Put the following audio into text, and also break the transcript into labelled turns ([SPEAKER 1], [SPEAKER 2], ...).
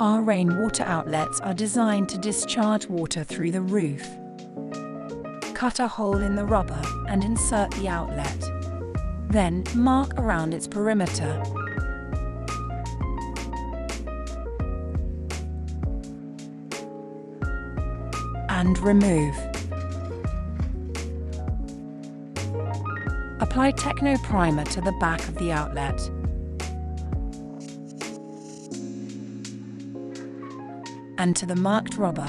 [SPEAKER 1] Our rainwater outlets are designed to discharge water through the roof. Cut a hole in the rubber and insert the outlet. Then, mark around its perimeter. And remove. Apply Techno Primer to the back of the outlet. And to the marked rubber.